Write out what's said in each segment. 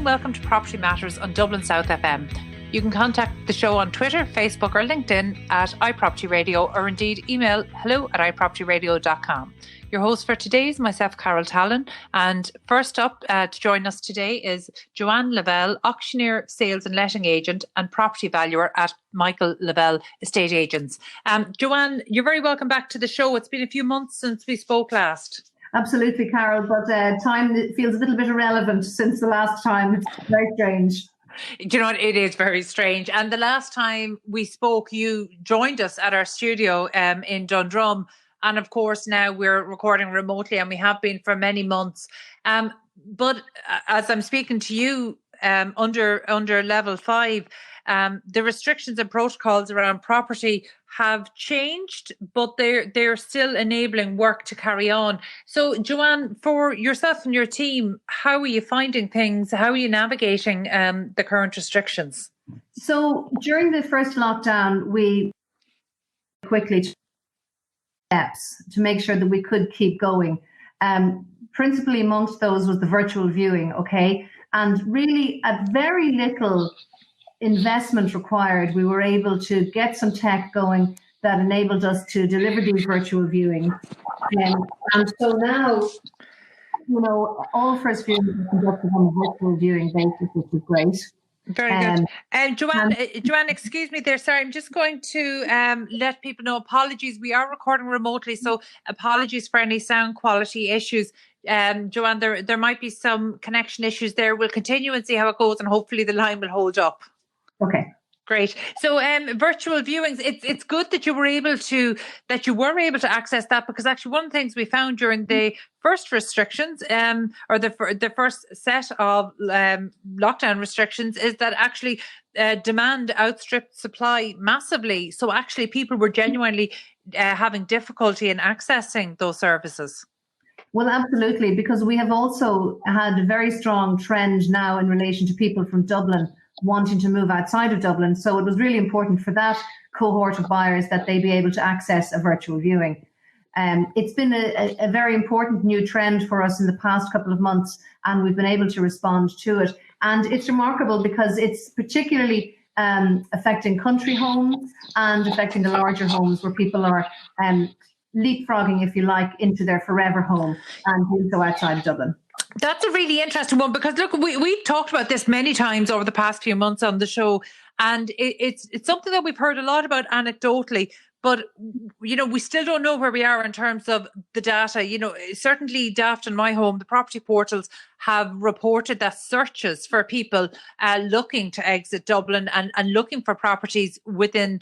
and welcome to Property Matters on Dublin South FM. You can contact the show on Twitter, Facebook or LinkedIn at iPropertyRadio, or indeed email hello@iPropertyRadio.com. Your host for today is myself, Carol Tallon, and first up to join us today is Joanne Lavelle, auctioneer, sales and letting agent and property valuer at Michael Lavelle Estate Agents. Joanne, you're very welcome back to the show. It's been a few months since we spoke last. Absolutely, Carol, but time feels a little bit irrelevant since the last time. It's very strange. Do you know what? It is very strange. And the last time we spoke, you joined us at our studio in Dundrum. And of course, now we're recording remotely, and we have been for many months. But as I'm speaking to you, under level 5, the restrictions and protocols around property have changed, but they're still enabling work to carry on. So, Joanne, for yourself and your team, how are you finding things? How are you navigating the current restrictions? So, during the first lockdown, we quickly took steps to make sure that we could keep going. Principally amongst those was the virtual viewing, okay? And really, at very little investment required, we were able to get some tech going that enabled us to deliver these virtual viewings. And so now, you know, all first viewings are conducted on a virtual viewing basis, which is great. Very good. Joanne, excuse me there. Sorry, I'm just going to let people know, apologies. We are recording remotely, so apologies for any sound quality issues. Joanne, there might be some connection issues there. We'll continue and see how it goes, and hopefully the line will hold up. Okay. Great. So virtual viewings, it's good that you were able to access that, because actually one of the things we found during the first restrictions or the first set of lockdown restrictions is that actually demand outstripped supply massively. So actually people were genuinely having difficulty in accessing those services. Well, absolutely, because we have also had a very strong trend now in relation to people from Dublin wanting to move outside of Dublin. So it was really important for that cohort of buyers that they be able to access a virtual viewing. It's been a very important new trend for us in the past couple of months, and we've been able to respond to it. And it's remarkable because it's particularly affecting country homes and affecting the larger homes where people are leapfrogging, if you like, into their forever home and doing so outside of Dublin. That's a really interesting one, because look, we've talked about this many times over the past few months on the show, and it's something that we've heard a lot about anecdotally, but you know, we still don't know where we are in terms of the data. You know, certainly Daft and My Home, the property portals, have reported that searches for people looking to exit Dublin and looking for properties within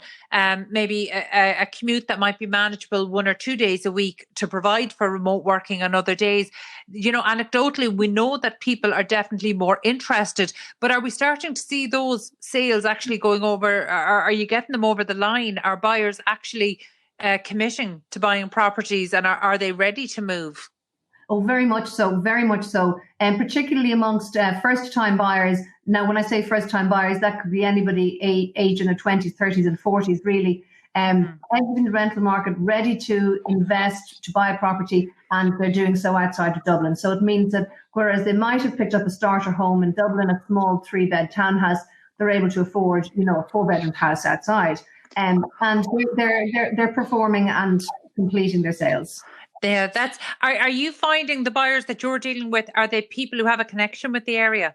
maybe a commute that might be manageable 1 or 2 days a week to provide for remote working on other days. You know, anecdotally, we know that people are definitely more interested, but are we starting to see those sales actually going over? Are you getting them over the line? Are buyers actually committing to buying properties, and are they ready to move? Oh, very much so, very much so. And particularly amongst first-time buyers. Now, when I say first-time buyers, that could be anybody age in their 20s, 30s and 40s, really. Exiting the rental market, ready to invest, to buy a property, and they're doing so outside of Dublin. So it means that whereas they might have picked up a starter home in Dublin, a small 3-bed townhouse, they're able to afford, you know, a 4-bedroom house outside. And they're performing and completing their sales. Yeah, are you finding the buyers that you're dealing with, are they people who have a connection with the area?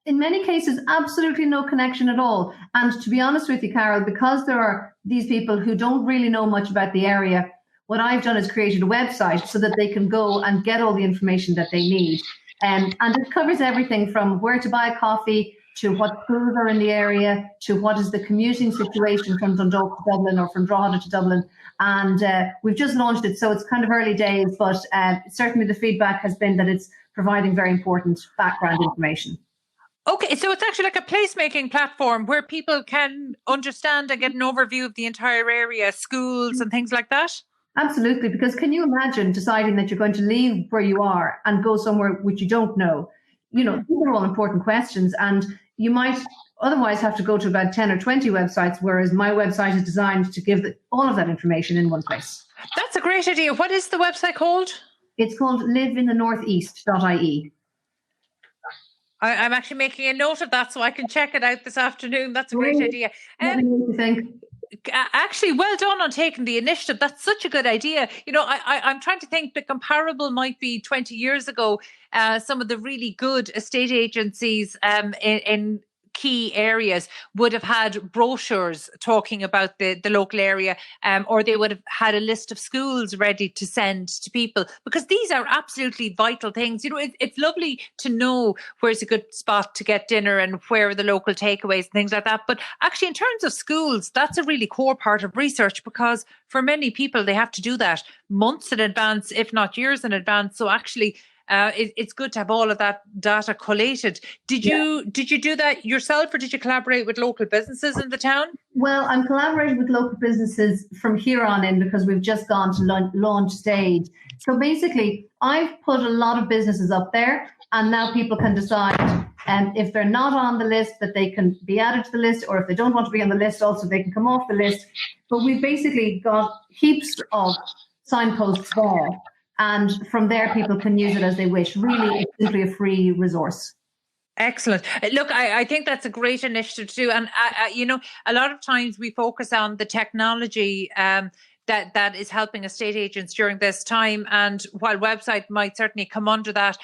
In many cases, absolutely no connection at all. And to be honest with you, Carol, because there are these people who don't really know much about the area, what I've done is created a website so that they can go and get all the information that they need. And it covers everything from where to buy coffee, to what schools are in the area, to what is the commuting situation from Dundalk to Dublin or from Drogheda to Dublin. And we've just launched it, so it's kind of early days, but certainly the feedback has been that it's providing very important background information. Okay, so it's actually like a placemaking platform where people can understand and get an overview of the entire area, schools and things like that? Absolutely, because can you imagine deciding that you're going to leave where you are and go somewhere which you don't know? You know, these are all important questions, and you might otherwise have to go to about 10 or 20 websites, whereas my website is designed to give all of that information in one place. That's a great idea. What is the website called? It's called liveinthenortheast.ie. I'm actually making a note of that so I can check it out this afternoon. That's a great idea. What do you think? Actually, well done on taking the initiative. That's such a good idea. I'm trying to think. The comparable might be 20 years ago. Some of the really good estate agencies in key areas would have had brochures talking about the local area, or they would have had a list of schools ready to send to people, because these are absolutely vital things. It's lovely to know where's a good spot to get dinner and where are the local takeaways and things like that. But actually, in terms of schools, that's a really core part of research, because for many people, they have to do that months in advance, if not years in advance. So actually, it's good to have all of that data collated. Did you do that yourself, or did you collaborate with local businesses in the town? Well, I'm collaborating with local businesses from here on in, because we've just gone to launch stage. So basically, I've put a lot of businesses up there, and now people can decide if they're not on the list, that they can be added to the list, or if they don't want to be on the list, also they can come off the list. But we've basically got heaps of signposts there. And from there, people can use it as they wish. Really, it's simply a free resource. Excellent. Look, I think that's a great initiative to do. And, a lot of times we focus on the technology that is helping estate agents during this time. And while website might certainly come under that,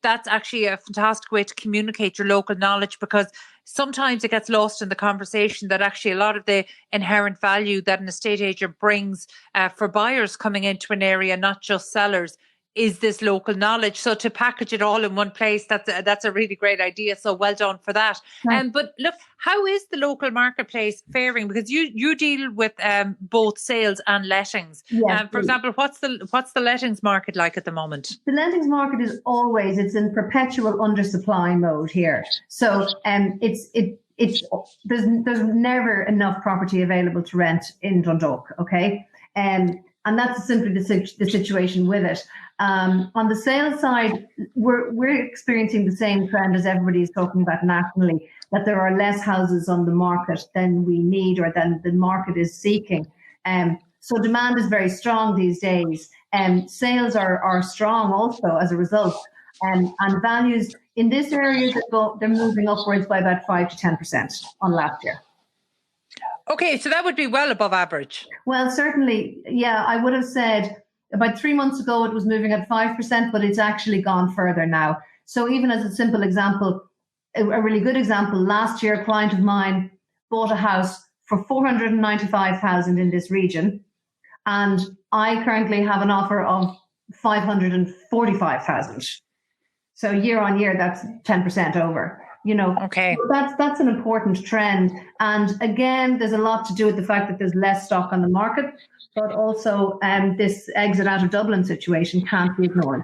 that's actually a fantastic way to communicate your local knowledge, because sometimes it gets lost in the conversation that actually a lot of the inherent value that an estate agent brings for buyers coming into an area, not just sellers, is this local knowledge. So to package it all in one place, that's a really great idea. So well done for that. Right. But look, how is the local marketplace faring? Because you deal with both sales and lettings. Yes, for example, what's the lettings market like at the moment? The lettings market is it's in perpetual undersupply mode here. So there's never enough property available to rent in Dundalk. Okay, and that's simply the situation with it. On the sales side, we're experiencing the same trend as everybody is talking about nationally, that there are less houses on the market than we need, or than the market is seeking. So demand is very strong these days, and sales are strong also as a result. And values in this area, they're moving upwards by about 5 to 10% on last year. Okay, so that would be well above average. Well, certainly, yeah. I would have said about 3 months ago it was moving at 5%, but it's actually gone further now. So even as a simple example, a really good example, last year a client of mine bought a house for $495,000 in this region, and I currently have an offer of $545,000. So year on year, that's 10% over. Okay. That's an important trend. And again, there's a lot to do with the fact that there's less stock on the market, but also this exit out of Dublin situation can't be ignored.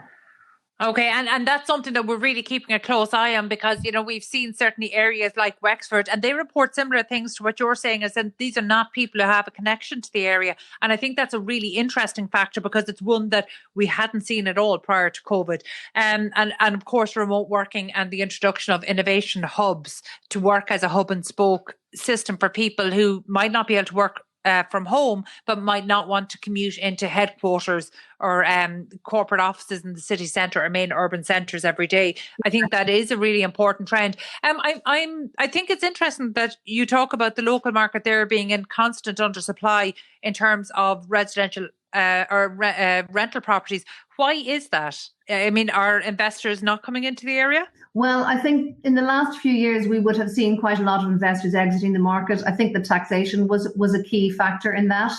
Okay, and that's something that we're really keeping a close eye on, because, we've seen certainly areas like Wexford, and they report similar things to what you're saying, is that these are not people who have a connection to the area. And I think that's a really interesting factor, because it's one that we hadn't seen at all prior to COVID. And of course, remote working and the introduction of innovation hubs to work as a hub and spoke system for people who might not be able to work from home, but might not want to commute into headquarters or corporate offices in the city centre or main urban centres every day. I think that is a really important trend. I think it's interesting that you talk about the local market there being in constant undersupply in terms of residential rental properties. Why is that? I mean, are investors not coming into the area? Well, I think in the last few years, we would have seen quite a lot of investors exiting the market. I think the taxation was a key factor in that,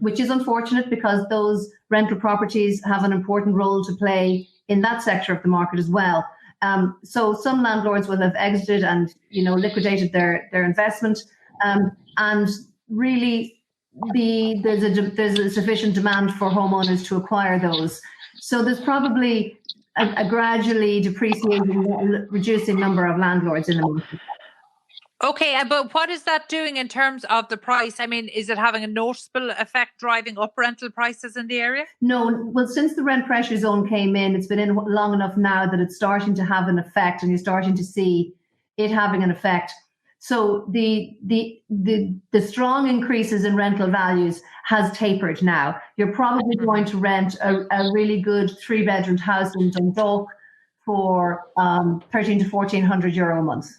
which is unfortunate, because those rental properties have an important role to play in that sector of the market as well. So some landlords will have exited and, liquidated their investment, and really there's a sufficient demand for homeowners to acquire those. So there's probably a gradually depreciating, reducing number of landlords in the market. Okay, but what is that doing in terms of the price? I mean, is it having a noticeable effect driving up rental prices in the area? No, well, since the rent pressure zone came in, it's been in long enough now that it's starting to have an effect, and you're starting to see it having an effect. So the strong increases in rental values has tapered now. You're probably going to rent a really good 3-bedroom house in Dundalk for 13 to 1400 euro a month.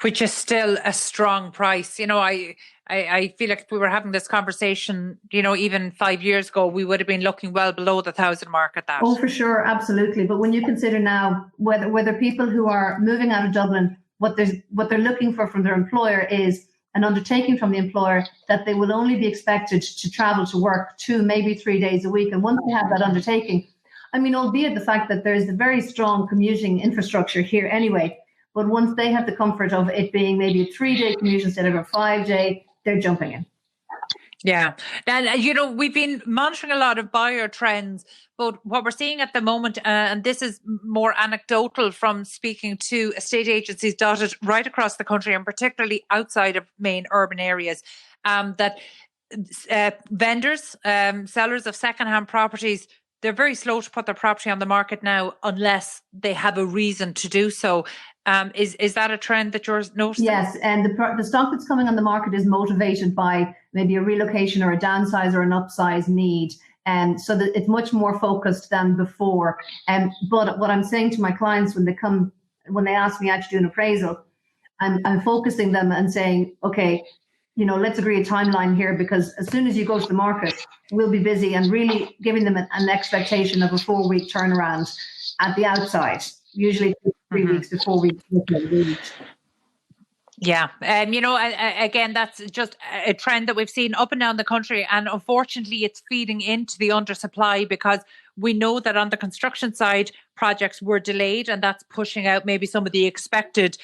Which is still a strong price. I feel like if we were having this conversation, even 5 years ago, we would have been looking well below the 1,000 mark at that. Oh, for sure, absolutely. But when you consider now whether people who are moving out of Dublin, what they're looking for from their employer is an undertaking from the employer that they will only be expected to travel to work 2, maybe 3 days a week. And once they have that undertaking, albeit the fact that there's a very strong commuting infrastructure here anyway, but once they have the comfort of it being maybe a 3-day commute instead of a 5-day, they're jumping in. Yeah. And, we've been monitoring a lot of buyer trends, but what we're seeing at the moment, and this is more anecdotal from speaking to estate agencies dotted right across the country, and particularly outside of main urban areas, that vendors, sellers of secondhand properties, they're very slow to put their property on the market now unless they have a reason to do so. Is that a trend that you're noticing? Yes, and the stock that's coming on the market is motivated by maybe a relocation or a downsize or an upsize need. And so that it's much more focused than before. But what I'm saying to my clients when they ask me to do an appraisal, I'm focusing them and saying, okay, let's agree a timeline here, because as soon as you go to the market, we'll be busy, and really giving them an expectation of a 4-week turnaround at the outside, usually 3 weeks to 4 weeks. Yeah. Again, that's just a trend that we've seen up and down the country. And unfortunately, it's feeding into the undersupply, because we know that on the construction side, projects were delayed, and that's pushing out maybe some of the expected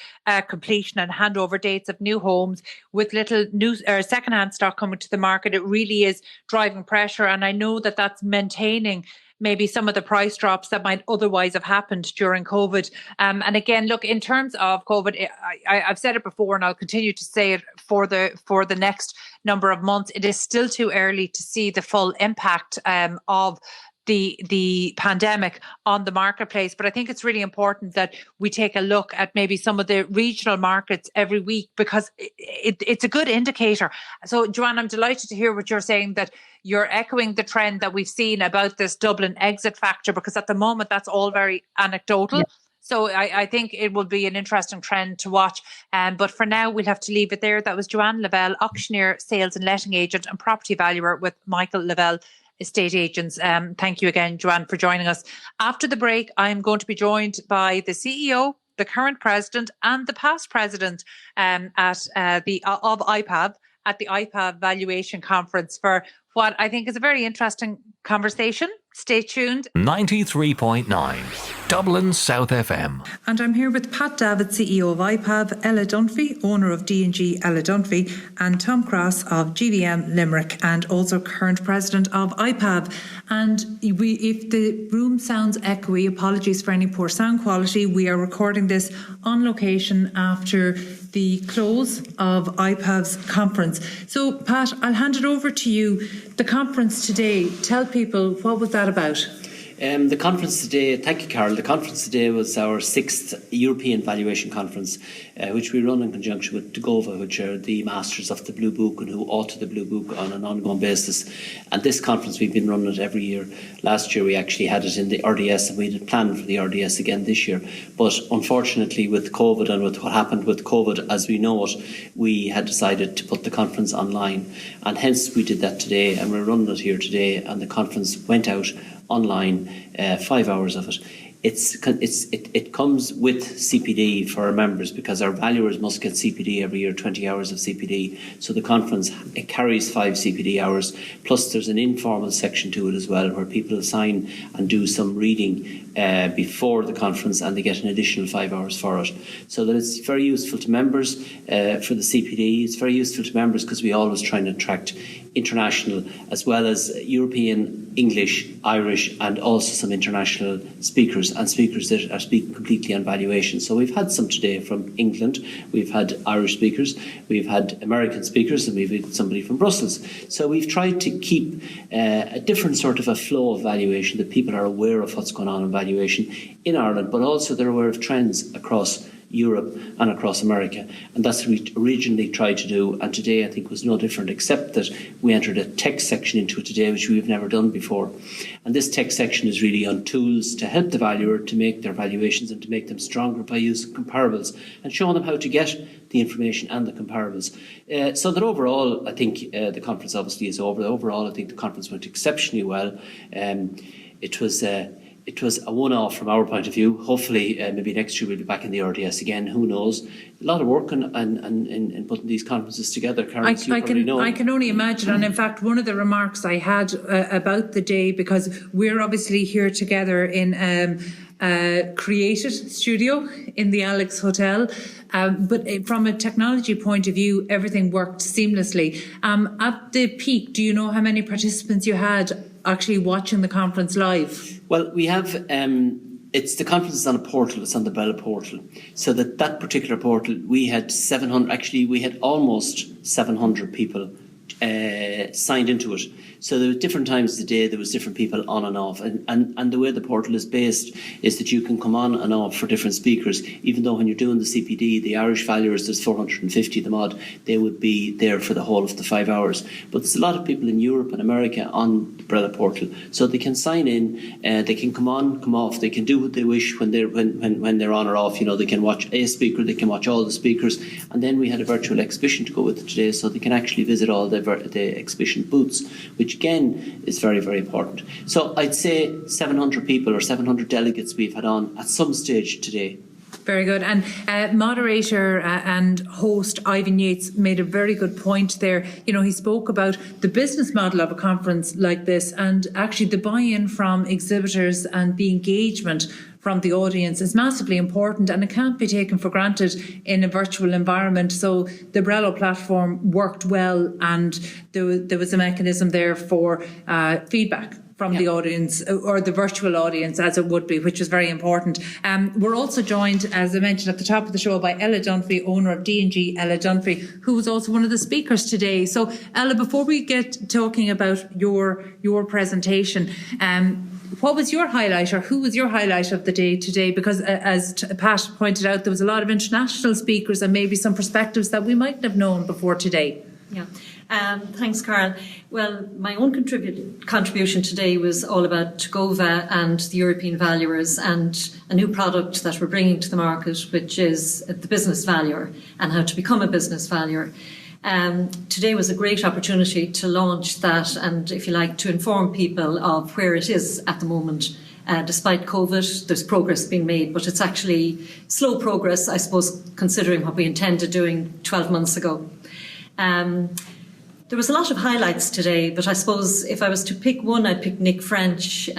completion and handover dates of new homes. With little new secondhand stock coming to the market, it really is driving pressure. And I know that that's maintaining maybe some of the price drops that might otherwise have happened during COVID. And again, look, in terms of COVID, I've said it before, and I'll continue to say it for the next number of months. It is still too early to see the full impact of the pandemic on the marketplace. But I think it's really important that we take a look at maybe some of the regional markets every week, because it's a good indicator. So, Joanne, I'm delighted to hear what you're saying, that you're echoing the trend that we've seen about this Dublin exit factor, because at the moment that's all very anecdotal. Yeah. So I think it will be an interesting trend to watch. But for now, we'll have to leave it there. That was Joanne Lavelle, auctioneer, sales and letting agent and property valuer with Michael Lavelle Estate Agents. Thank you again, Joanne, for joining us. After the break, I'm going to be joined by the CEO, the current president and the past president of IPAV at the IPAV Valuation Conference for what I think is a very interesting conversation. Stay tuned. 93.9 Dublin South FM. And I'm here with Pat Davitt, CEO of IPAV, Ella Dunphy, owner of D&G Ella Dunphy, and Tom Crosse of GVM Limerick, and also current president of IPAV. And if the room sounds echoey, apologies for any poor sound quality. We are recording this on location after the close of IPAV's conference. So, Pat, I'll hand it over to you. The conference today, tell people, what was that about? The conference today, thank you, Carol. The conference today was our 6th European Valuation Conference, which we run in conjunction with Dagova, which are the masters of the Blue Book and who author the Blue Book on an ongoing basis. And this conference, we've been running it every year. Last year, we actually had it in the RDS, and we had planned for the RDS again this year. But unfortunately, with COVID and with what happened with COVID as we know it, we had decided to put the conference online. And hence, we did that today, and we're running it here today. And the conference went out online, 5 hours of it. It comes with CPD for our members, because our valuers must get CPD every year, 20 hours of CPD. So the conference, it carries 5 CPD hours, plus there's an informal section to it as well, where people sign and do some reading before the conference, and they get an additional 5 hours for it. So that it's very useful to members for the CPD. It's very useful to members because we always try and attract international as well as European, English, Irish, and also some international speakers, and speakers that are speaking completely on valuation. So we've had some today from England, we've had Irish speakers, we've had American speakers, and we've had somebody from Brussels. So we've tried to keep a different sort of a flow of valuation, that people are aware of what's going on in valuation in Ireland, but also they're aware of trends across Europe and across America. And that's what we originally tried to do. And today I think was no different, except that we entered a tech section into it today, which we've never done before. And this tech section is really on tools to help the valuer to make their valuations and to make them stronger by using comparables and showing them how to get the information and the comparables. So that overall, I think the conference obviously is over. Overall, I think the conference went exceptionally well. It was a one-off from our point of view. Hopefully, maybe next year we'll be back in the RDS again. Who knows? A lot of work in putting these conferences together. Karen, I can only imagine. And in fact, one of the remarks I had about the day, because we're obviously here together in a created studio in the Alex Hotel, but from a technology point of view, everything worked seamlessly. At the peak, do you know how many participants you had actually watching the conference live? Well, we have, the conference is on a portal, it's on the Bella portal. So that particular portal, we had 700, actually we had almost 700 people signed into it. So there were different times of the day, there was different people on and off. And the way the portal is based is that you can come on and off for different speakers, even though when you're doing the CPD, the Irish valuers, there's 450 of them odd, they would be there for the whole of the 5 hours. But there's a lot of people in Europe and America on the Brella portal, so they can sign in, they can come on, come off, they can do what they wish when they're on or off. You know, they can watch a speaker, they can watch all the speakers, and then we had a virtual exhibition to go with it today, so they can actually visit all the exhibition booths, which again is very, very important. So I'd say 700 people or 700 delegates we've had on at some stage today. Very good. And moderator and host Ivan Yates made a very good point there. You know, he spoke about the business model of a conference like this, and actually the buy-in from exhibitors and the engagement from the audience is massively important, and it can't be taken for granted in a virtual environment. So the Brello platform worked well, and there was a mechanism there for feedback from the audience, or the virtual audience as it would be, which is very important. We're also joined, as I mentioned at the top of the show, by Ella Dunphy, owner of D&G Ella Dunphy, who was also one of the speakers today. So Ella, before we get talking about your presentation, what was your highlight, or who was your highlight of the day today? Because as Pat pointed out, there was a lot of international speakers and maybe some perspectives that we mightn't have known before today. Yeah. Thanks, Carl. Well, my own contribution today was all about Tagova and the European valuers and a new product that we're bringing to the market, which is the business valuer and how to become a business valuer. Today was a great opportunity to launch that and, if you like, to inform people of where it is at the moment. Despite COVID, there's progress being made, but it's actually slow progress, I suppose, considering what we intended doing 12 months ago. There was a lot of highlights today, but I suppose if I was to pick one, I'd pick Nick French,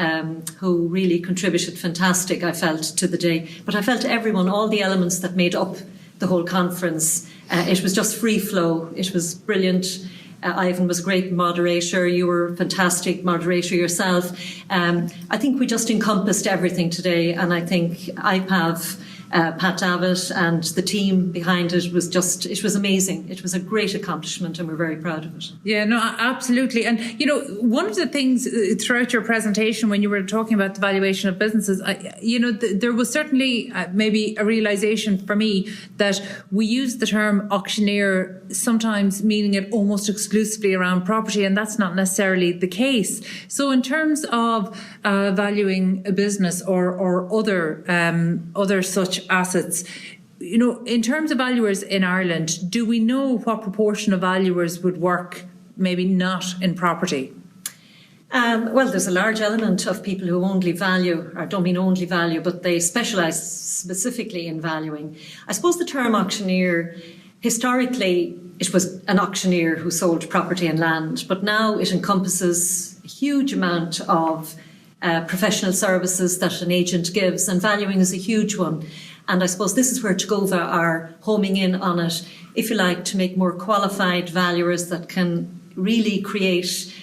who really contributed fantastic, I felt, to the day. But I felt everyone, all the elements that made up the whole conference, it was just free flow. It was brilliant. Ivan was a great moderator. You were a fantastic moderator yourself. I think we just encompassed everything today, and I think IPAV, Pat Davitt and the team behind it was amazing. It was a great accomplishment, and we're very proud of it. Yeah, no, absolutely. And, you know, one of the things throughout your presentation when you were talking about the valuation of businesses, there was certainly maybe a realisation for me that we use the term auctioneer sometimes meaning it almost exclusively around property, and that's not necessarily the case. So in terms of valuing a business or other such assets, you know, in terms of valuers in Ireland, do we know what proportion of valuers would work maybe not in property? Well, there's a large element of people who only value, or don't mean only value, but they specialise specifically in valuing. I suppose the term auctioneer, historically, it was an auctioneer who sold property and land, but now it encompasses a huge amount of professional services that an agent gives, and valuing is a huge one. And I suppose this is where Tagova are homing in on it, if you like, to make more qualified valuers that can really create,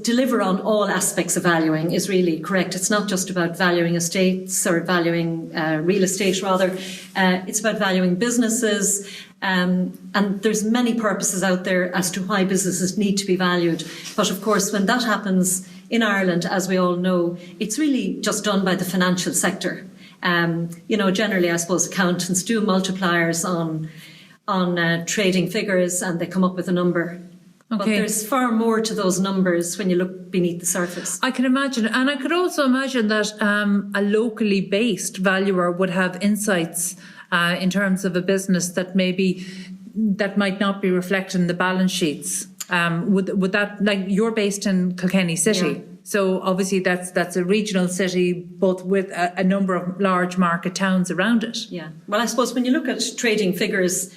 deliver on all aspects of valuing is really correct. It's not just about valuing estates or valuing real estate, rather. It's about valuing businesses. And there's many purposes out there as to why businesses need to be valued. But of course, when that happens in Ireland, as we all know, it's really just done by the financial sector. Generally, I suppose accountants do multipliers on trading figures and they come up with a number. Okay. But there's far more to those numbers when you look beneath the surface. I can imagine. And I could also imagine that a locally based valuer would have insights in terms of a business that might not be reflected in the balance sheets. Would that, like, you're based in Kilkenny City. Yeah. So obviously that's a regional city, both with a number of large market towns around it. Yeah. Well, I suppose when you look at trading figures,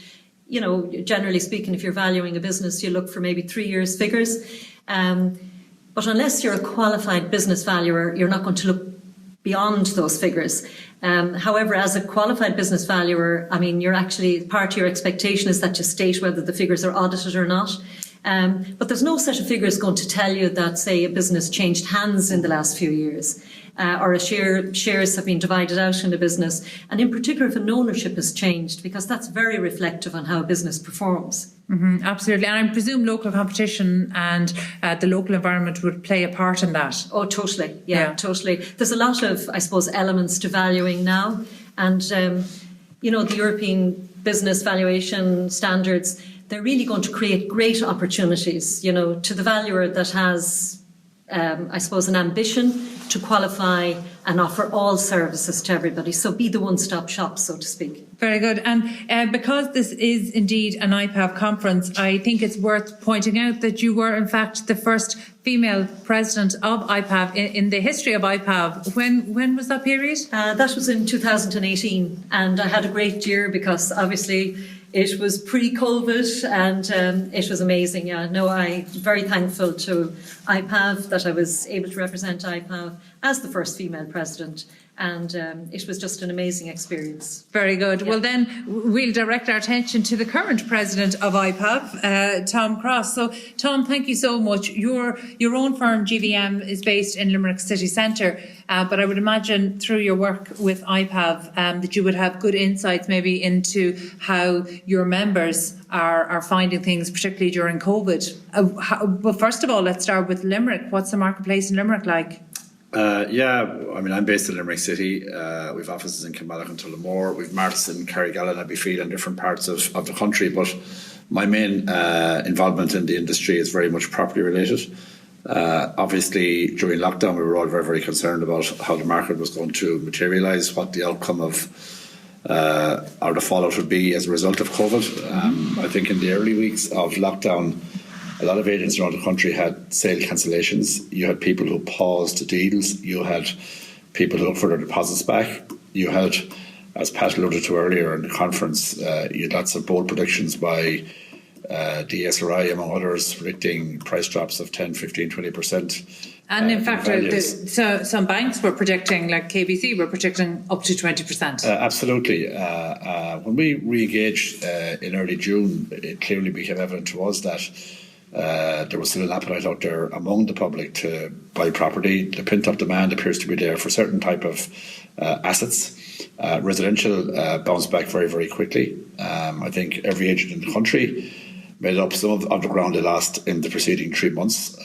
generally speaking, if you're valuing a business, you look for maybe 3 years figures. But unless you're a qualified business valuer, you're not going to look beyond those figures. However, as a qualified business valuer, you're actually, part of your expectation is that you state whether the figures are audited or not. But there's no set of figures going to tell you that, say, a business changed hands in the last few years, or shares have been divided out in a business, and in particular if an ownership has changed, because that's very reflective on how a business performs. Mm-hmm, absolutely. And I presume local competition and the local environment would play a part in that. Oh, totally. Yeah, totally. There's a lot of, I suppose, elements to valuing now. And, the European business valuation standards, they're really going to create great opportunities, to the valuer that has, I suppose, an ambition to qualify and offer all services to everybody. So be the one-stop shop, so to speak. Very good. And because this is indeed an IPAV conference, I think it's worth pointing out that you were, in fact, the first female president of IPAV in the history of IPAV. When was that period? That was in 2018. And I had a great year because, obviously, it was pre-COVID and it was amazing. Yeah, no, I'm very thankful to IPAV that I was able to represent IPAV as the first female president. And it was just an amazing experience. Very good. Yeah. Well, then we'll direct our attention to the current president of IPAV, Tom Crosse. So, Tom, thank you so much. Your own firm, GVM, is based in Limerick City Centre, but I would imagine through your work with IPAV that you would have good insights maybe into how your members are finding things, particularly during COVID. But first of all, let's start with Limerick. What's the marketplace in Limerick like? I'm based in Limerick City. We've offices in Kilmallock and Tullamore. We've markets in Carrigallen, Abbeyfeale and different parts of the country. But my main involvement in the industry is very much property related. Obviously, during lockdown, we were all very, very concerned about how the market was going to materialise, what the outcome of or the fallout would be as a result of COVID. I think in the early weeks of lockdown, a lot of agents around the country had sale cancellations. You had people who paused deals. You had people who looked for their deposits back. You had, as Pat alluded to earlier in the conference, you had lots of bold predictions by DSRI, among others, predicting price drops of 10, 15, 20%. And in fact, some banks were predicting, like KBC, were predicting up to 20%. Absolutely. When we re-engaged in early June, it clearly became evident to us that there was still an appetite out there among the public to buy property. The pent-up demand appears to be there for certain type of assets. Residential bounced back very, very quickly. I think every agent in the country made up some of the ground they lost in the preceding 3 months.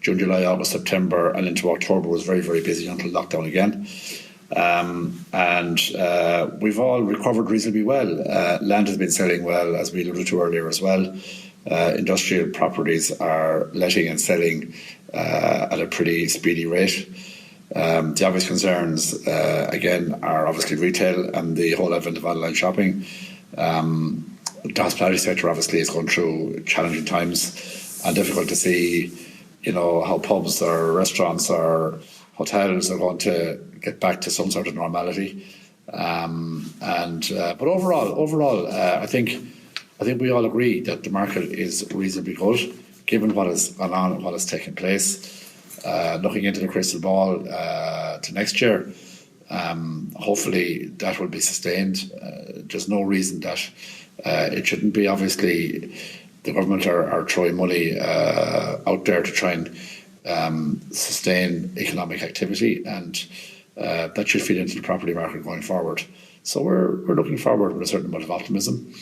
June, July, August, September and into October was very, very busy until lockdown again. And we've all recovered reasonably well. Land has been selling well, as we alluded to earlier as well. Industrial properties are letting and selling at a pretty speedy rate. The obvious concerns, again, are obviously retail and the whole advent of online shopping. The hospitality sector obviously is going through challenging times and difficult to see, how pubs or restaurants or hotels are going to get back to some sort of normality. But overall, I think we all agree that the market is reasonably good, given what has gone on and what has taken place. Looking into the crystal ball to next year, hopefully that will be sustained. There's no reason that it shouldn't be. Obviously, the government are throwing money out there to try and sustain economic activity, and that should feed into the property market going forward. So we're looking forward with a certain amount of optimism.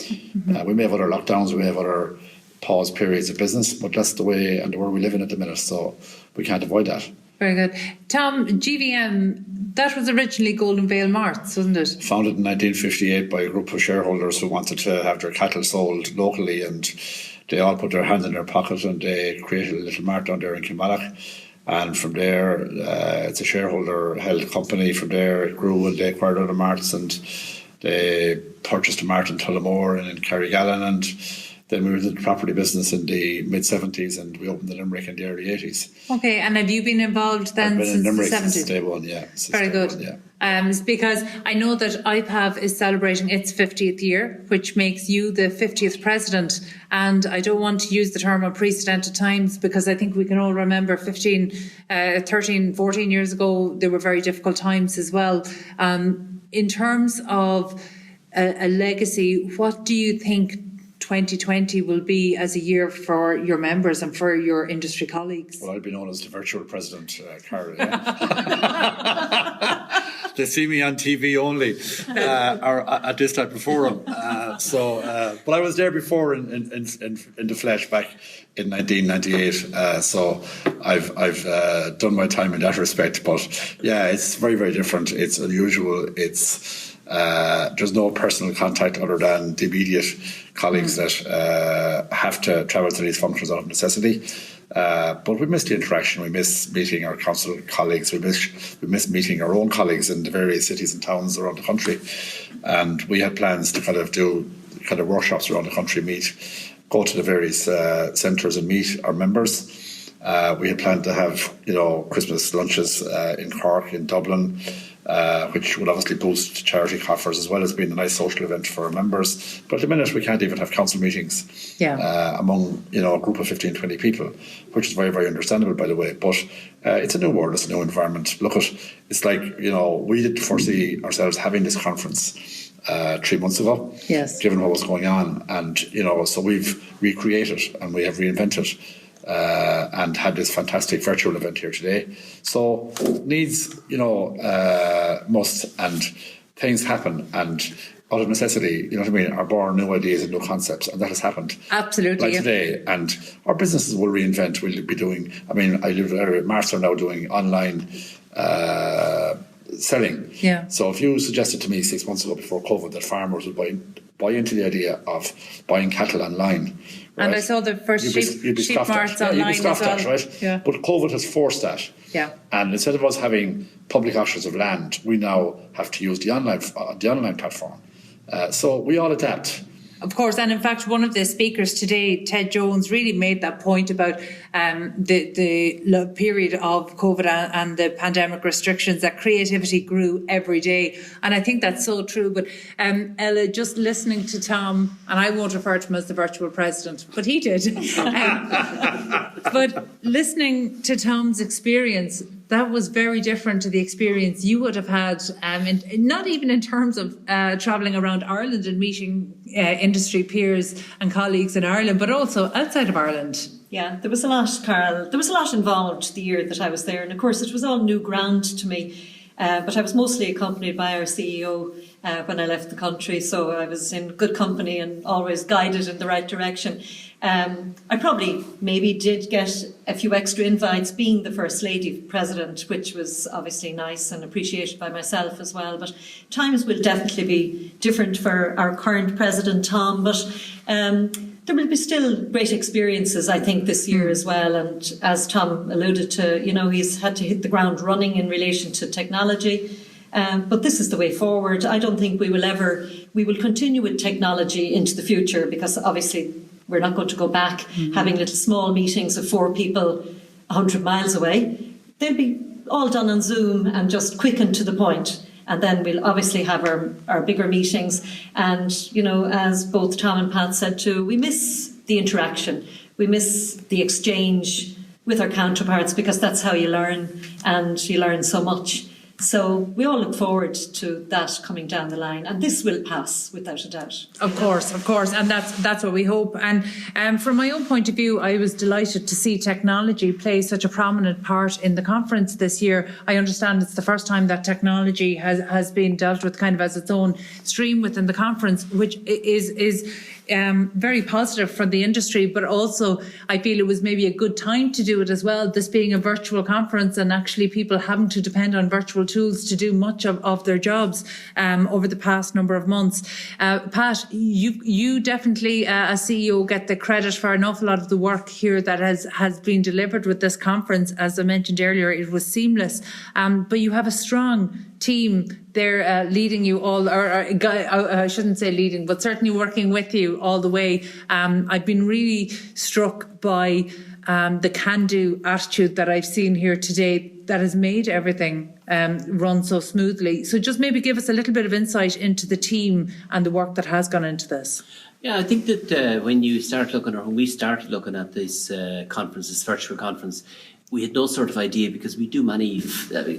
We may have other lockdowns, we may have other pause periods of business, but that's the way and the world we live in at the minute, so we can't avoid that. Very good. Tom, GVM That was originally Golden Vale Marts, wasn't it? Founded in 1958 by a group of shareholders who wanted to have their cattle sold locally, and they all put their hand in their pocket and they created a little mart down there in Kilmallock. And from there, it's a shareholder-held company. From there, it grew and they acquired other marts, and they purchased a mart in Tullamore and in Carrigallen, and then we were in the property business in the mid-70s, and we opened in Limerick in the early 80s. Okay, and have you been involved then since the 70s? Since day one, yeah. Very good. Because I know that IPAV is celebrating its 50th year, which makes you the 50th president. And I don't want to use the term unprecedented times, because I think we can all remember 13, 14 years ago, there were very difficult times as well. In terms of a legacy, what do you think 2020 will be as a year for your members and for your industry colleagues? Well, I'll be known as the virtual president, Carol. Yeah. They see me on TV only, or at this type of forum. But I was there before in the flesh back in 1998. So I've done my time in that respect. But yeah, it's very, very different. It's unusual. It's there's no personal contact other than the immediate colleagues that have to travel to these functions out of necessity. But we miss the interaction. We miss meeting our council colleagues. We miss meeting our own colleagues in the various cities and towns around the country. And we had plans to kind of do workshops around the country, go to the various centres and meet our members. We had planned to have Christmas lunches in Cork, in Dublin, which would obviously boost charity coffers as well as being a nice social event for our members. But at the minute, we can't even have council meetings among a group of 15, 20 people, which is very, very understandable, by the way. But it's a new world, it's a new environment. Look, it's like, we didn't foresee ourselves having this conference 3 months ago, given what was going on. And, so we've recreated and we have reinvented and had this fantastic virtual event here today. So needs, must, and things happen, and out of necessity, are born new ideas and new concepts, and that has happened. Absolutely. Like today, and our businesses will reinvent. We'll be doing, I live in the area, Mars are now doing online selling. Yeah. So if you suggested to me 6 months ago before COVID that farmers would buy into the idea of buying cattle online, right? And I saw the first sheep marts online you'd be scoffed as well. at, right? Yeah. But COVID has forced that. Yeah. And instead of us having public auctions of land, we now have to use the online platform. So we all adapt. Of course, and in fact, one of the speakers today, Ted Jones, really made that point about the period of COVID and the pandemic restrictions, that creativity grew every day. And I think that's so true. But Ella, just listening to Tom, and I won't refer to him as the virtual president, but he did. But listening to Tom's experience, that was very different to the experience you would have had, not even in terms of travelling around Ireland and meeting industry peers and colleagues in Ireland, but also outside of Ireland. Yeah, there was a lot, Carol. There was a lot involved the year that I was there. And of course, it was all new ground to me. But I was mostly accompanied by our CEO when I left the country. So I was in good company and always guided in the right direction. I probably maybe did get a few extra invites being the First Lady President, which was obviously nice and appreciated by myself as well. But times will definitely be different for our current President, Tom. But there will be still great experiences, I think, this year as well. And as Tom alluded to, he's had to hit the ground running in relation to technology. But this is the way forward. I don't think we will continue with technology into the future, because obviously we're not going to go back having little small meetings of 4 people 100 miles away. They'll be all done on Zoom and just quick and to the point. And then we'll obviously have our bigger meetings. And, as both Tom and Pat said too, we miss the interaction. We miss the exchange with our counterparts, because that's how you learn, and you learn so much. So we all look forward to that coming down the line, and this will pass without a doubt. Of course, and that's what we hope. And from my own point of view, I was delighted to see technology play such a prominent part in the conference this year. I understand it's the first time that technology has been dealt with kind of as its own stream within the conference, which is very positive for the industry, but also I feel it was maybe a good time to do it as well, this being a virtual conference and actually people having to depend on virtual tools to do much of their jobs over the past number of months. Pat, you definitely, as CEO, get the credit for an awful lot of the work here that has been delivered with this conference. As I mentioned earlier, it was seamless, but you have a strong team there leading you all, or I shouldn't say leading, but certainly working with you all the way. I've been really struck by the can-do attitude that I've seen here today that has made everything run so smoothly. So just maybe give us a little bit of insight into the team and the work that has gone into this. Yeah, I think that when we started looking at this conference, this virtual conference, we had no sort of idea, because we do many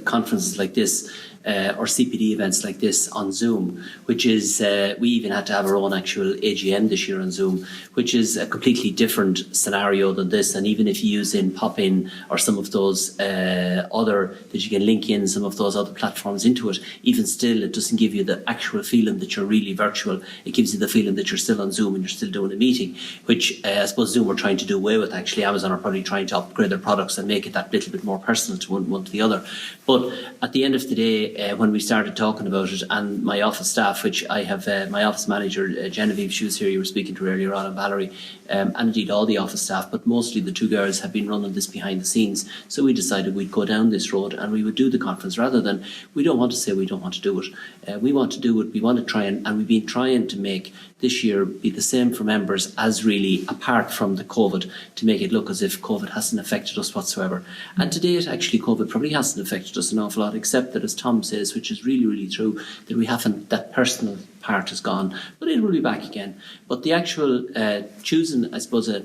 conferences like this or CPD events like this on Zoom, which is, we even had to have our own actual AGM this year on Zoom, which is a completely different scenario than this. And even if you use Pop-in or some of those other, that you can link in some of those other platforms into it, even still, it doesn't give you the actual feeling that you're really virtual. It gives you the feeling that you're still on Zoom and you're still doing a meeting, which I suppose Zoom are trying to do away with. Actually, Amazon are probably trying to upgrade their products and make it that little bit more personal to one to the other. But at the end of the day, when we started talking about it, and my office staff, which I have my office manager, Genevieve, she was here, you were speaking to her earlier on, and Valerie, and indeed all the office staff, but mostly the two girls have been running this behind the scenes. So we decided we'd go down this road and we would do the conference, rather than, we don't want to say we don't want to do it. We want to do it, we want to try, and we've been trying to make this year be the same for members as really apart from the COVID, to make it look as if COVID hasn't affected us whatsoever. And to date, actually, COVID probably hasn't affected us an awful lot, except that, as Tom says, which is really, really true, that we haven't, that personal part is gone, but it will be back again. But the actual choosing, I suppose, a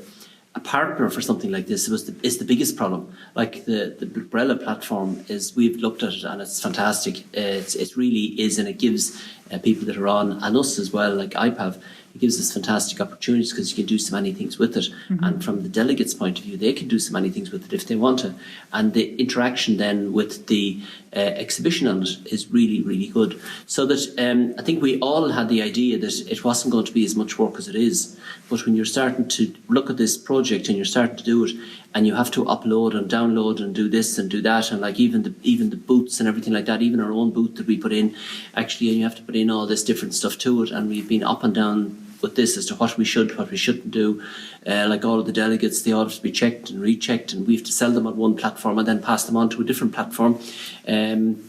partner for something like this is the biggest problem. Like the Umbrella platform is, we've looked at it and it's fantastic. It really is, and it gives people that are on, and us as well, like IPAV, it gives us fantastic opportunities, because you can do so many things with it. Mm-hmm. And from the delegates' point of view, they can do so many things with it if they want to. And the interaction then with the exhibition on it is really, really good. So that I think we all had the idea that it wasn't going to be as much work as it is. But when you're starting to look at this project and you're starting to do it, and you have to upload and download and do this and do that, and like even the booths and everything like that, even our own booth that we put in, actually, and you have to put in all this different stuff to it, and we've been up and down with this as to what we should, what we shouldn't do. Like all of the delegates, they all have to be checked and rechecked, and we have to sell them on one platform and then pass them on to a different platform.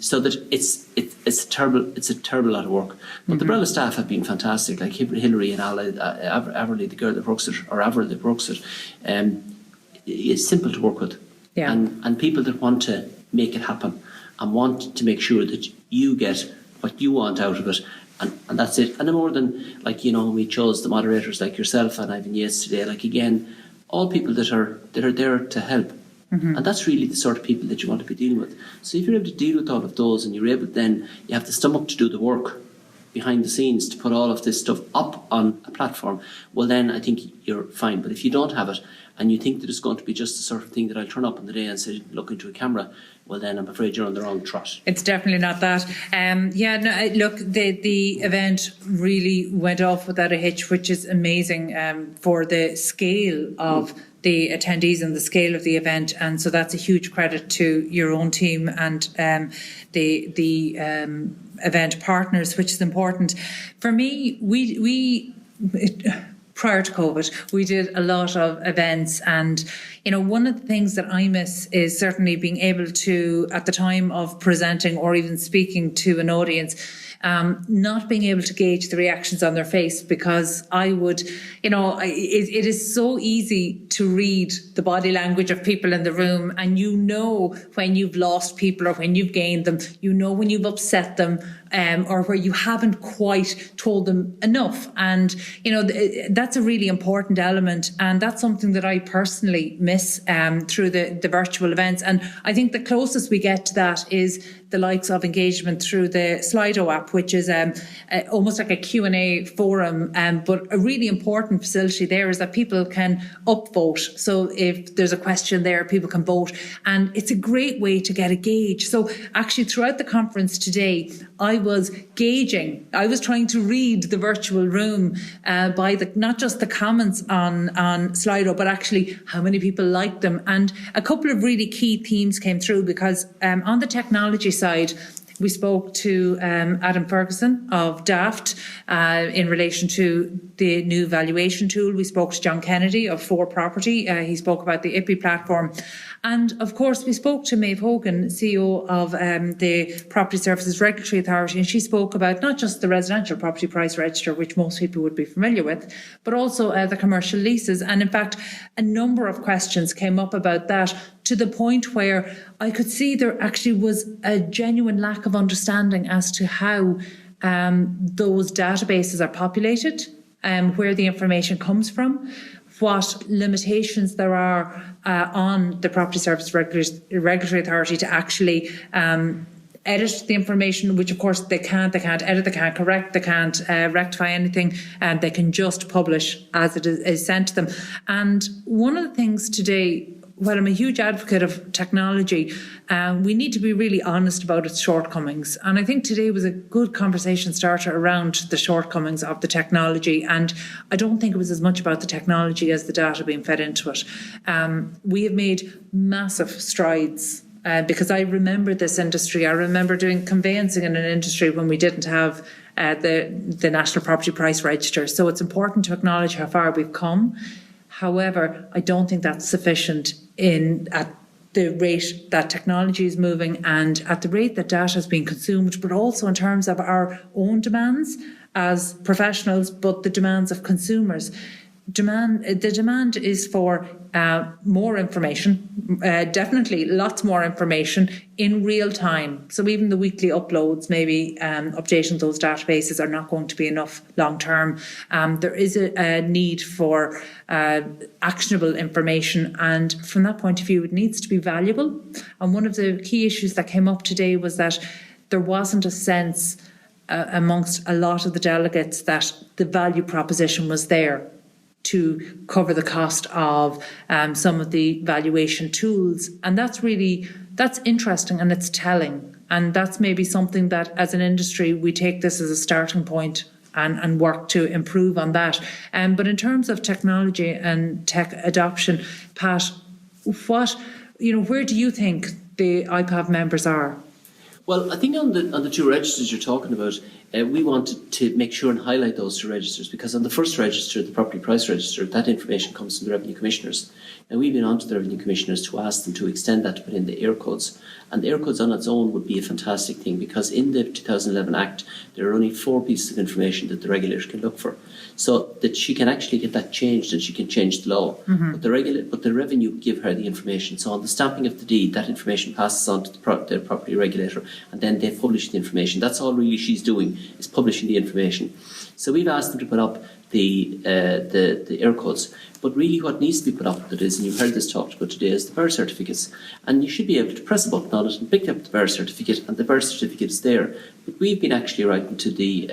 So that it's a terrible lot of work. But the Umbrella staff have been fantastic, like Hilary and Averly, the girl that works it, or Averly that works it. It's simple to work with. Yeah. And people that want to make it happen and want to make sure that you get what you want out of it. And that's it. And more than, like, you know, we chose the moderators like yourself and Ivan Yates today, like, again, all people that are there to help. Mm-hmm. And that's really the sort of people that you want to be dealing with. So if you're able to deal with all of those, and you're able, then you have the stomach to do the work behind the scenes to put all of this stuff up on a platform, well, then I think you're fine. But if you don't have it, and you think that it's going to be just the sort of thing that I'll turn up on the day and say, look into a camera, well, then I'm afraid you're on the wrong trot. It's definitely not that. Look, the event really went off without a hitch, which is amazing for the scale of the attendees and the scale of the event. And so that's a huge credit to your own team and the event partners, which is important. For me, we prior to COVID, we did a lot of events, and one of the things that I miss is certainly being able to, at the time of presenting or even speaking to an audience, not being able to gauge the reactions on their face, because I would, it is so easy to read the body language of people in the room, and when you've lost people or when you've gained them, when you've upset them, or where you haven't quite told them enough. And, that's a really important element. And that's something that I personally miss through the virtual events. And I think the closest we get to that is the likes of engagement through the Slido app, which is almost like a Q&A forum. But a really important facility there is that people can upvote. So if there's a question there, people can vote. And it's a great way to get a gauge. So actually throughout the conference today, I was trying to read the virtual room by not just the comments on Slido, but actually how many people liked them. And a couple of really key themes came through, because on the technology side, We spoke to Adam Ferguson of Daft in relation to the new valuation tool. We spoke to John Kennedy of For Property. He spoke about the IPI platform. And of course, we spoke to Maeve Hogan, CEO of the Property Services Regulatory Authority, and she spoke about not just the residential property price register, which most people would be familiar with, but also the commercial leases. And in fact, a number of questions came up about that, to the point where I could see there actually was a genuine lack of understanding as to how those databases are populated, where the information comes from, what limitations there are on the Property Service Regulatory Authority to actually edit the information, which of course they can't edit, they can't correct, they can't rectify anything, and they can just publish as it is sent to them. And one of the things today, while I'm a huge advocate of technology, we need to be really honest about its shortcomings. And I think today was a good conversation starter around the shortcomings of the technology. And I don't think it was as much about the technology as the data being fed into it. We have made massive strides. Because I remember this industry. I remember doing conveyancing in an industry when we didn't have the National Property Price Register. So it's important to acknowledge how far we've come. However, I don't think that's sufficient at the rate that technology is moving and at the rate that data is being consumed, but also in terms of our own demands as professionals, but the demands of consumers. The demand is for more information, definitely lots more information in real time. So even the weekly uploads, maybe updating those databases are not going to be enough long term. There is a need for actionable information, and from that point of view, it needs to be valuable. And one of the key issues that came up today was that there wasn't a sense amongst a lot of the delegates that the value proposition was there to cover the cost of some of the valuation tools. And that's interesting and it's telling. And that's maybe something that as an industry, we take this as a starting point and work to improve on that. But in terms of technology and tech adoption, Pat, where do you think the IPAV members are? Well, I think on the two registers you're talking about, we wanted to make sure and highlight those two registers, because on the first register, the Property Price Register, that information comes from the Revenue Commissioners. And we've been on to the Revenue Commissioners to ask them to extend that to put in the air codes. And the air codes on its own would be a fantastic thing, because in the 2011 Act, there are only 4 pieces of information that the regulator can look for. So that she can actually get that changed and she can change the law. Mm-hmm. But the revenue give her the information. So on the stamping of the deed, that information passes on to the property regulator, and then they publish the information. That's all really she's doing, is publishing the information. So we've asked them to put up the air codes. But really what needs to be put up with it is, and you've heard this talked about today, is the birth certificates. And you should be able to press a button on it and pick up the birth certificate, and the birth certificate is there. But we've been actually writing to the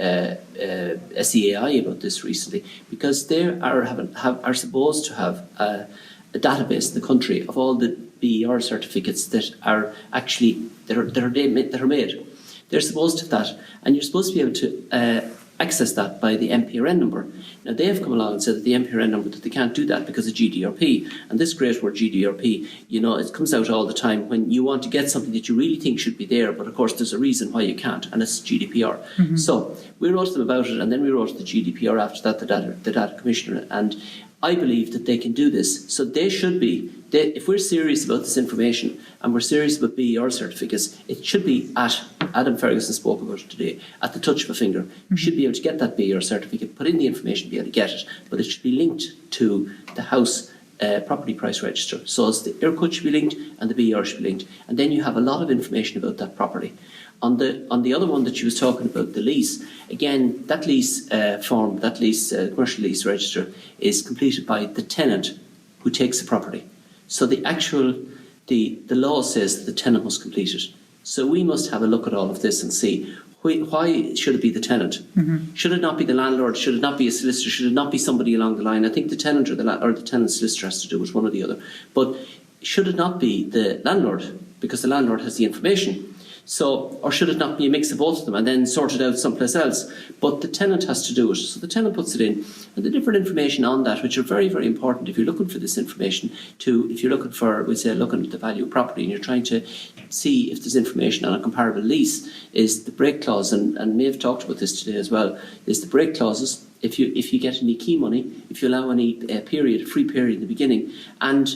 SEAI about this recently, because they are supposed to have a database in the country of all the BER certificates that are actually that are made. They're supposed to have that, and you're supposed to be able to access that by the MPRN number. Now they've come along and said that the MPRN number, that they can't do that because of GDRP. And this great word GDRP, it comes out all the time when you want to get something that you really think should be there, but of course there's a reason why you can't, and it's GDPR. Mm-hmm. So we wrote to them about it, and then we wrote to the GDPR after that, the data commissioner, and I believe that they can do this. So they should be, if we're serious about this information and we're serious about BER certificates, it should be at, Adam Ferguson spoke about it today, at the touch of a finger. You should be able to get that BER certificate, put in the information, be able to get it, but it should be linked to the house property price register. So as the air code should be linked and the BER should be linked. And then you have a lot of information about that property. On the other one that she was talking about, the lease, again, that lease form, that lease commercial lease register is completed by the tenant who takes the property. So the law says that the tenant must complete it. So we must have a look at all of this and see why should it be the tenant? Mm-hmm. Should it not be the landlord? Should it not be a solicitor? Should it not be somebody along the line? I think the tenant or the tenant solicitor has to do it, one or the other. But should it not be the landlord? Because the landlord has the information. So, or should it not be a mix of both of them and then sort it out someplace else? But the tenant has to do it. So the tenant puts it in. And the different information on that, which are very, very important if you're looking for this information, if you're looking for, we say, looking at the value of property and you're trying to see if there's information on a comparable lease, is the break clause, and Maeve talked about this today as well, is the break clauses. If you get any key money, if you allow any free period in the beginning, and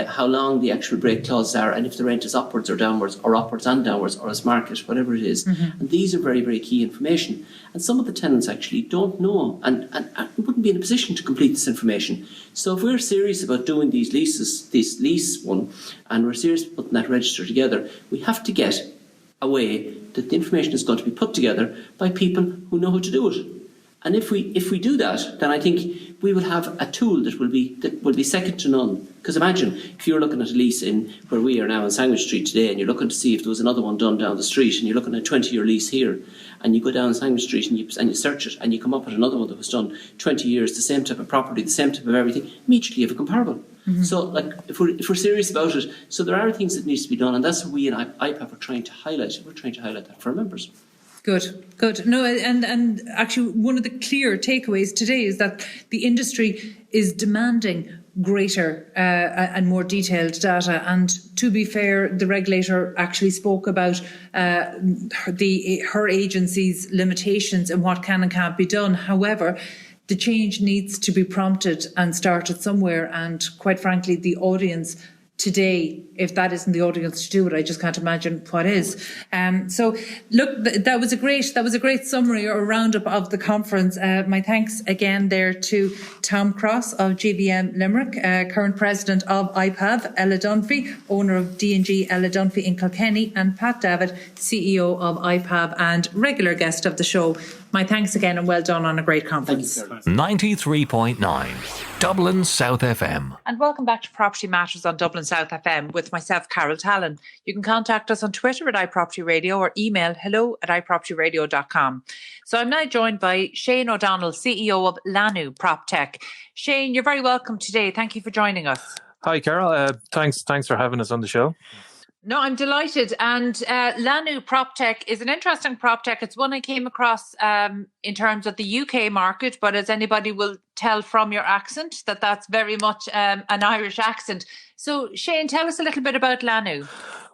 how long the actual break clauses are, and if the rent is upwards or downwards, or upwards and downwards, or as market, whatever it is. Mm-hmm. And these are very, very key information. And some of the tenants actually don't know and wouldn't be in a position to complete this information. So if we're serious about doing these leases, this lease one, and we're serious about putting that register together, we have to get a way that the information is going to be put together by people who know how to do it. And if we do that, then I think we will have a tool that will be second to none. Because imagine if you're looking at a lease in where we are now in Sandwich Street today, and you're looking to see if there was another one done down the street, and you're looking at a 20-year lease here, and you go down Sandwich Street and you search it, and you come up with another one that was done 20 years, the same type of property, the same type of everything, immediately you have a comparable. Mm-hmm. So, like, if we're serious about it, so there are things that needs to be done, and that's what we in IPAV are trying to highlight. We're trying to highlight that for our members. Good. No, and actually one of the clear takeaways today is that the industry is demanding greater and more detailed data. And to be fair, the regulator actually spoke about her agency's limitations and what can and can't be done. However, the change needs to be prompted and started somewhere. And quite frankly, the audience today, if that isn't the audience to do it, I just can't imagine what is. So look, that was a great summary or roundup of the conference. My thanks again there to Tom Crosse of GVM Limerick, current president of IPAV, Ella Dunphy, owner of D&G Ella Dunphy in Kilkenny, and Pat Davitt, CEO of IPAV and regular guest of the show. My thanks again and well done on a great conference. 93.9 Dublin South FM. And welcome back to Property Matters on Dublin South FM with myself, Carol Tallon. You can contact us on Twitter at iPropertyRadio or email hello@iPropertyRadio.com. So I'm now joined by Shane O'Donnell, CEO of Lanu proptech. Shane, you're very welcome today. Thank you for joining us. Hi, Carol. Thanks for having us on the show. No, I'm delighted. And Lanu proptech is an interesting proptech. It's one I came across in terms of the UK market, but as anybody will tell from your accent, that's very much an Irish accent. So Shane, tell us a little bit about Lanu.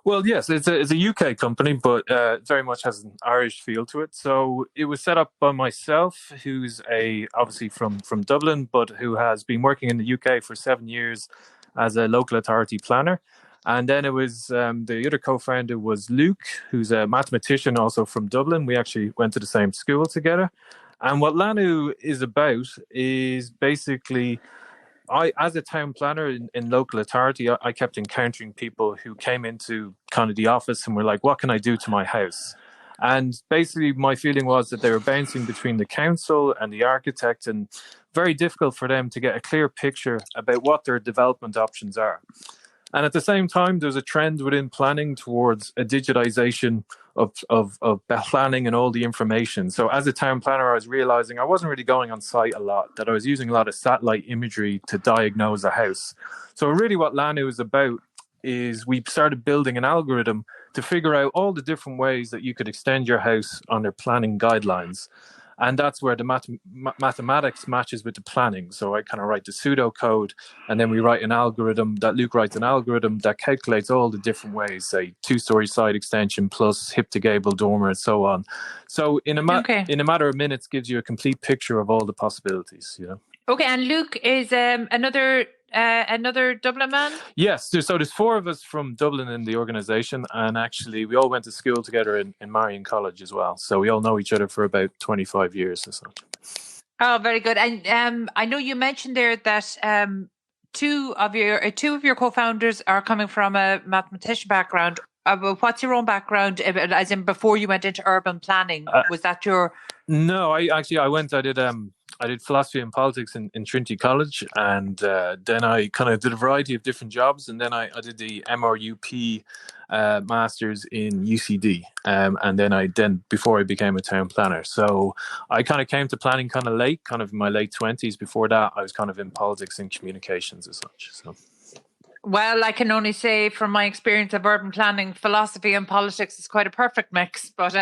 Well, yes, it's a UK company, but it very much has an Irish feel to it. So it was set up by myself, who's obviously from Dublin, but who has been working in the UK for 7 years as a local authority planner. And then it was the other co-founder was Luke, who's a mathematician also from Dublin. We actually went to the same school together. And what Lanu is about is basically, as a town planner in local authority, I kept encountering people who came into kind of the office and were like, what can I do to my house? And basically my feeling was that they were bouncing between the council and the architect, and very difficult for them to get a clear picture about what their development options are. And at the same time, there's a trend within planning towards a digitization of planning and all the information. So as a town planner, I was realizing I wasn't really going on site a lot, that I was using a lot of satellite imagery to diagnose a house. So really what Lanu is about is we started building an algorithm to figure out all the different ways that you could extend your house on their planning guidelines. And that's where the mathematics matches with the planning. So I kind of write the pseudocode, and then we write an algorithm Luke writes an algorithm that calculates all the different ways, say 2-story side extension plus hip to gable dormer and so on. So in a matter of minutes gives you a complete picture of all the possibilities, you know. Okay, and Luke is another Dublin man? Yes, so there's 4 of us from Dublin in the organisation, and actually we all went to school together in Marion College as well. So we all know each other for about 25 years or so. Oh, very good. And I know you mentioned there that two of your co-founders are coming from a mathematician background. What's your own background, as in before you went into urban planning? Was that your... No, I did philosophy and politics in Trinity College, and then I kind of did a variety of different jobs, and then I did the MRUP Masters in UCD, and then before I became a town planner. So I kind of came to planning kind of late, kind of in my late 20s. Before that, I was kind of in politics and communications as such. So. Well, I can only say from my experience of urban planning, philosophy and politics is quite a perfect mix. But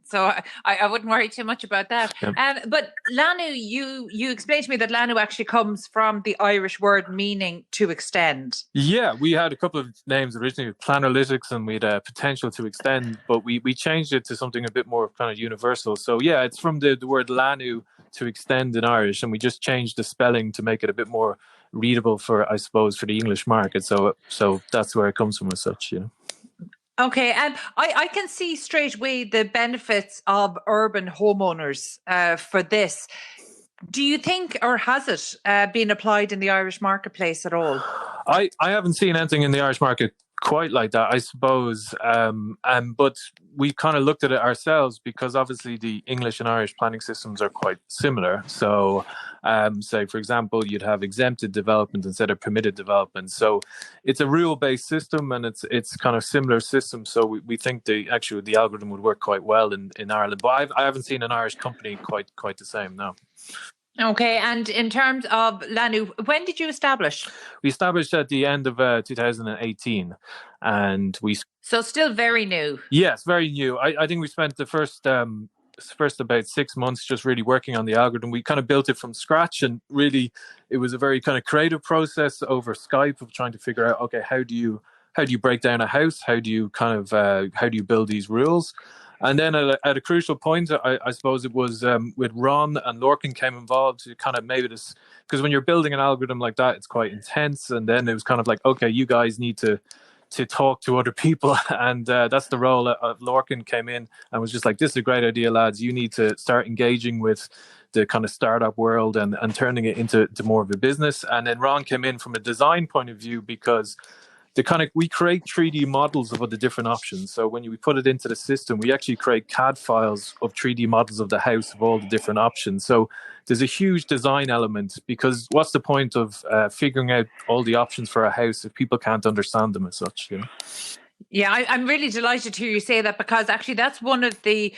so I wouldn't worry too much about that. Yep. But Lanu, you explained to me that Lanu actually comes from the Irish word meaning to extend. Yeah, we had a couple of names originally, Planalytics, and we had potential to extend, but we changed it to something a bit more kind of universal. So yeah, it's from the word Lanu, to extend in Irish, and we just changed the spelling to make it a bit more readable for, I suppose, for the English market. So that's where it comes from as such, you know. Okay, and I can see straight away the benefits of urban homeowners for this. Do you think, or has it been applied in the Irish marketplace at all? I haven't seen anything in the Irish market quite like that, I suppose. But we've kind of looked at it ourselves because obviously the English and Irish planning systems are quite similar. So, say, for example, you'd have exempted development instead of permitted development. So it's a rule-based system and it's kind of similar system. So we think the algorithm would work quite well in Ireland. But I haven't seen an Irish company quite the same, no. Okay, and in terms of Lanu, when did you establish? We established at the end of 2018, and so still very new. Yes, very new. I think we spent the first about 6 months just really working on the algorithm. We kind of built it from scratch, and really it was a very kind of creative process over Skype of trying to figure out, okay, how do you break down a house? How do you build these rules? And then at a crucial point, I suppose it was with Ron and Lorcan came involved to kind of maybe this, because when you're building an algorithm like that, it's quite intense. And then it was kind of like, okay, you guys need to talk to other people. And that's the role of Lorcan came in and was just like, this is a great idea, lads. You need to start engaging with the kind of startup world and turning it into more of a business. And then Ron came in from a design point of view because we create 3D models of all the different options. So when we put it into the system, we actually create CAD files of 3D models of the house of all the different options. So there's a huge design element, because what's the point of figuring out all the options for a house if people can't understand them as such, you know? Yeah, I'm really delighted to hear you say that, because actually that's one of the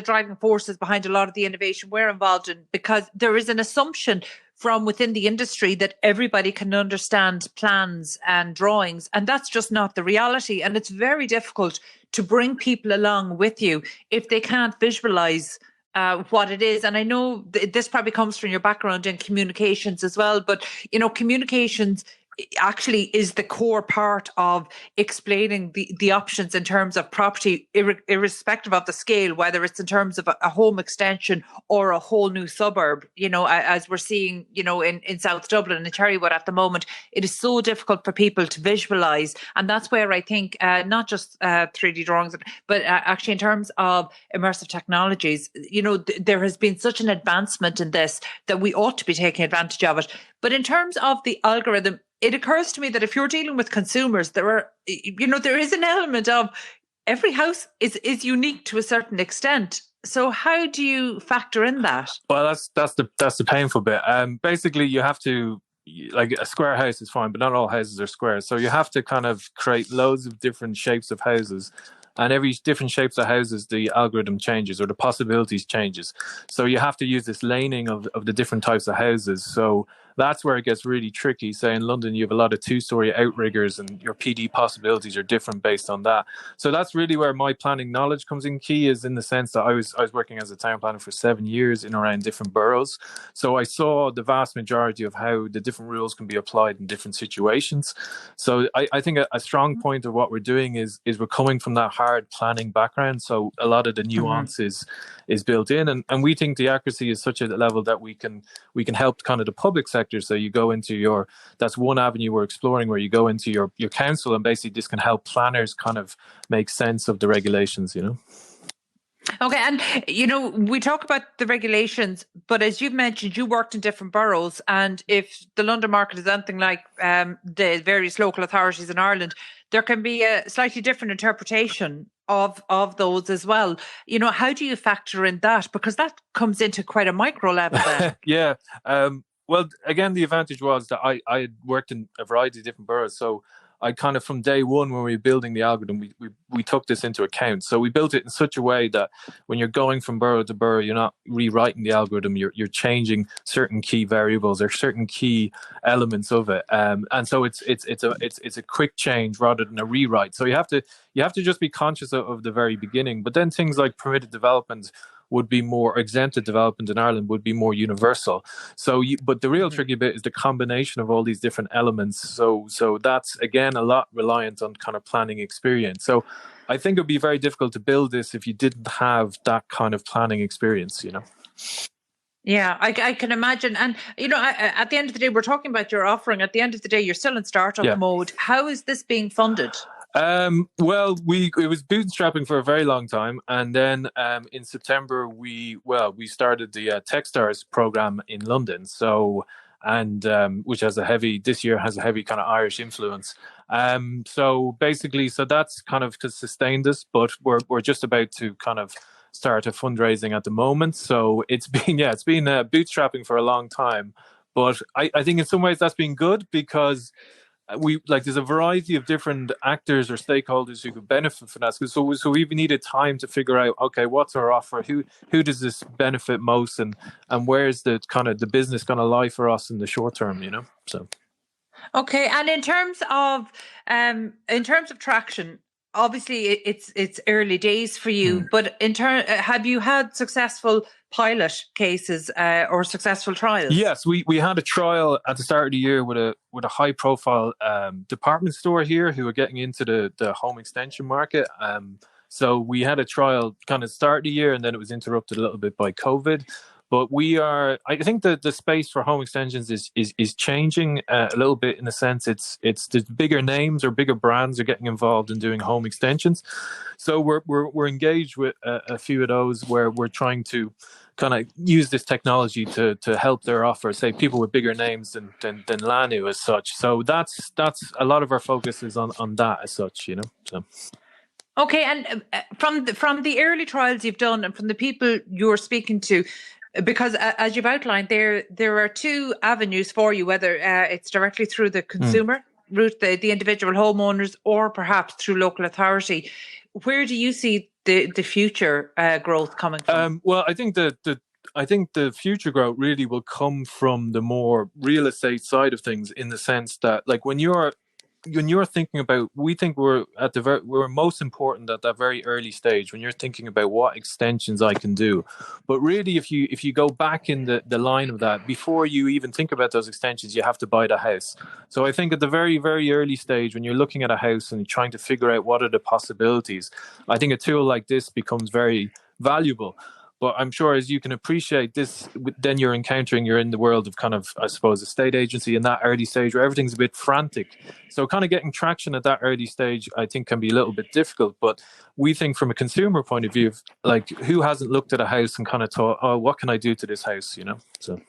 driving forces behind a lot of the innovation we're involved in, because there is an assumption from within the industry that everybody can understand plans and drawings, and that's just not the reality. And it's very difficult to bring people along with you if they can't visualize what it is. And I know this probably comes from your background in communications as well, but communications actually is the core part of explaining the options in terms of property, irrespective of the scale, whether it's in terms of a home extension or a whole new suburb, as we're seeing, in South Dublin and Cherrywood at the moment. It is so difficult for people to visualize. And that's where I think not just 3D drawings, but actually in terms of immersive technologies, there has been such an advancement in this that we ought to be taking advantage of it. But in terms of the algorithm, it occurs to me that if you're dealing with consumers, there is an element of every house is unique to a certain extent. So how do you factor in that? Well, that's the painful bit. Basically, you have to, like, a square house is fine, but not all houses are square. So you have to kind of create loads of different shapes of houses. And every different shapes of houses, the algorithm changes or the possibilities changes. So you have to use this laning of the different types of houses. So that's where it gets really tricky. Say in London, you have a lot of 2-story outriggers and your PD possibilities are different based on that. So that's really where my planning knowledge comes in key, is in the sense that I was working as a town planner for 7 years in around different boroughs. So I saw the vast majority of how the different rules can be applied in different situations. So I think a strong point of what we're doing is we're coming from that hard planning background. So a lot of the nuances is built in, and we think the accuracy is such a level that we can help kind of the public sector. So you go into that's one avenue we're exploring, where you go into your council, and basically this can help planners kind of make sense of the regulations, Okay, and we talk about the regulations, but as you've mentioned, you worked in different boroughs, and if the London market is anything like the various local authorities in Ireland, there can be a slightly different interpretation of those as well. How do you factor in that? Because that comes into quite a micro level then. Yeah. Well, again, the advantage was that I had worked in a variety of different boroughs, so I kind of, from day one when we were building the algorithm, we took this into account. So we built it in such a way that when you're going from borough to borough, you're not rewriting the algorithm. You're changing certain key variables or certain key elements of it, and so it's a quick change rather than a rewrite. So you have to just be conscious of the very beginning. But then things like permitted development would be more, exempted development in Ireland would be more universal. So, but the real tricky bit is the combination of all these different elements. So that's again a lot reliant on kind of planning experience. So I think it would be very difficult to build this if you didn't have that kind of planning experience, Yeah, I can imagine. And, at the end of the day, we're talking about your offering. At the end of the day, you're still in startup mode. How is this being funded? Well, it was bootstrapping for a very long time, and then in September we started the Techstars program in London. So, and which this year has a heavy kind of Irish influence. So basically, that's kind of sustained us, but we're just about to kind of start a fundraising at the moment. So it's been bootstrapping for a long time, but I think in some ways that's been good because there's a variety of different actors or stakeholders who could benefit from that. So we've needed time to figure out, okay, what's our offer? Who does this benefit most, and where's the kind of the business going to lie for us in the short term? So. Okay, and in terms of traction, obviously it's early days for you, but have you had successful pilot cases or successful trials? Yes, we had a trial at the start of the year with a high profile department store here who are getting into the home extension market. So we had a trial kind of start of the year, and then it was interrupted a little bit by COVID. But I think that the space for home extensions is changing a little bit, in the sense it's the bigger names or bigger brands are getting involved in doing home extensions. So we're engaged with a few of those where we're trying to kind of use this technology to help their offer, say people with bigger names than Lanu as such. So that's a lot of our focus is on that as such, So. Okay, and from the early trials you've done and from the people you're speaking to, because as you've outlined, there are two avenues for you, whether it's directly through the consumer route, the individual homeowners, or perhaps through local authority. Where do you see the future growth coming from? Well, I think the future growth really will come from the more real estate side of things, in the sense that, like, when you're thinking about, we think we're most important at that very early stage when you're thinking about what extensions I can do. But really, if you go back in the line of that, before you even think about those extensions, you have to buy the house. So I think at the very, very early stage, when you're looking at a house and you're trying to figure out what are the possibilities, I think a tool like this becomes very valuable. But I'm sure, as you can appreciate this, then you're in the world of kind of, I suppose, a state agency in that early stage where everything's a bit frantic. So kind of getting traction at that early stage, I think, can be a little bit difficult. But we think from a consumer point of view, like, who hasn't looked at a house and kind of thought, oh, what can I do to this house, So.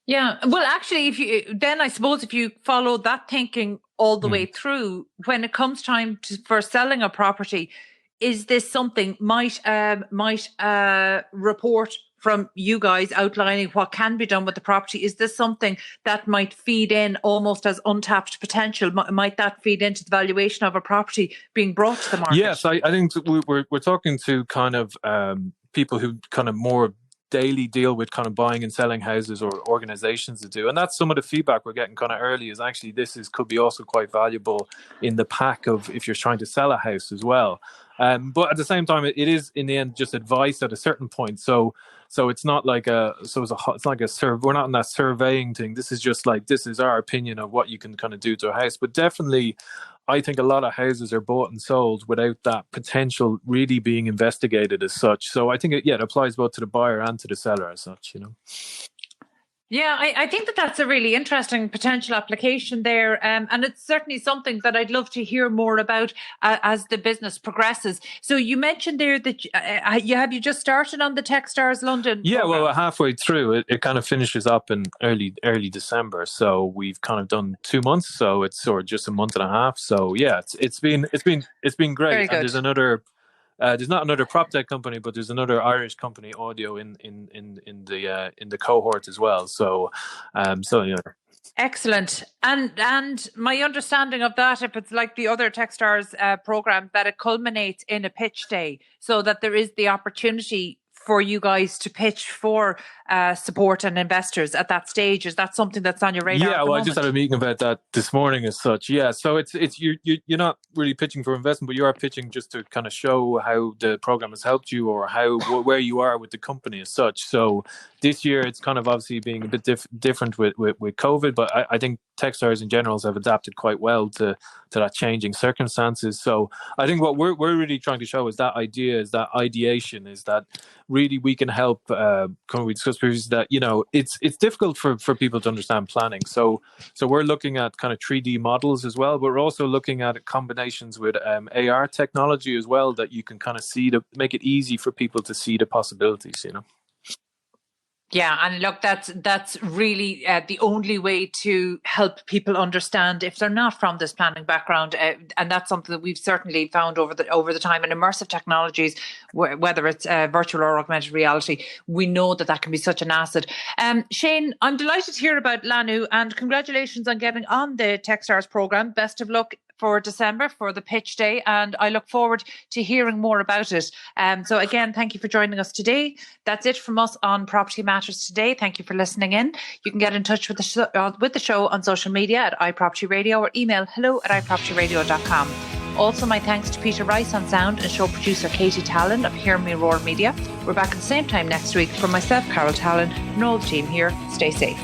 Yeah, well, actually, I suppose if you follow that thinking all the way through, when it comes time for selling a property, is this something might report from you guys outlining what can be done with the property? Is this something that might feed in almost as untapped potential? Might that feed into the valuation of a property being brought to the market? Yes, I think we're talking to kind of people who kind of more daily deal with kind of buying and selling houses, or organizations that do, and that's some of the feedback we're getting kind of early, is actually could be also quite valuable in the pack of if you're trying to sell a house as well. But at the same time, it is in the end just advice at a certain point. So it's not like it's like we're not in that surveying thing. This is just like, this is our opinion of what you can kind of do to a house. But definitely, I think a lot of houses are bought and sold without that potential really being investigated as such. So I think it applies both to the buyer and to the seller as such, Yeah, I think that's a really interesting potential application there. And it's certainly something that I'd love to hear more about as the business progresses. So you mentioned there that have you just started on the Techstars London program? program? Well, halfway through. It kind of finishes up in early December. So we've kind of done 2 months. So it's sort of just a month and a half. So yeah, it's been great. Very good. And there's not another proptech company, but there's another Irish company, Audio, in the cohort as well. So Excellent. And my understanding of that, if it's like the other Techstars program, that it culminates in a pitch day, so that there is the opportunity for you guys to pitch for support and investors at that stage. Is that something that's on your radar? Yeah, well, I just had a meeting about that this morning as such. Yeah, so it's you're not really pitching for investment, but you are pitching just to kind of show how the program has helped you, or where you are with the company as such. So this year it's kind of obviously being a bit different with COVID, but I think Techstars in general have adapted quite well to that changing circumstances. So I think what we're really trying to show is that idea, is that ideation, is that really we can help. We discussed previously that it's difficult for people to understand planning. So we're looking at kind of 3D models as well, but we're also looking at combinations with AR technology as well, that you can kind of see to make it easy for people to see the possibilities. Yeah, and look, that's really the only way to help people understand if they're not from this planning background, and that's something that we've certainly found over the time. And immersive technologies, whether it's virtual or augmented reality, we know that can be such an asset. Shane, I'm delighted to hear about Lanu, and congratulations on getting on the Techstars program. Best of luck for December for the pitch day, and I look forward to hearing more about it. So again, thank you for joining us today. That's it from us on Property Matters today. Thank you for listening in. You can get in touch with the show on social media at iPropertyRadio, or email hello@iPropertyRadio.com. Also, my thanks to Peter Rice on sound and show producer Katie Talon of Hear Me Roar Media. We're back at the same time next week. For myself, Carol Talon, and all the team here, stay safe.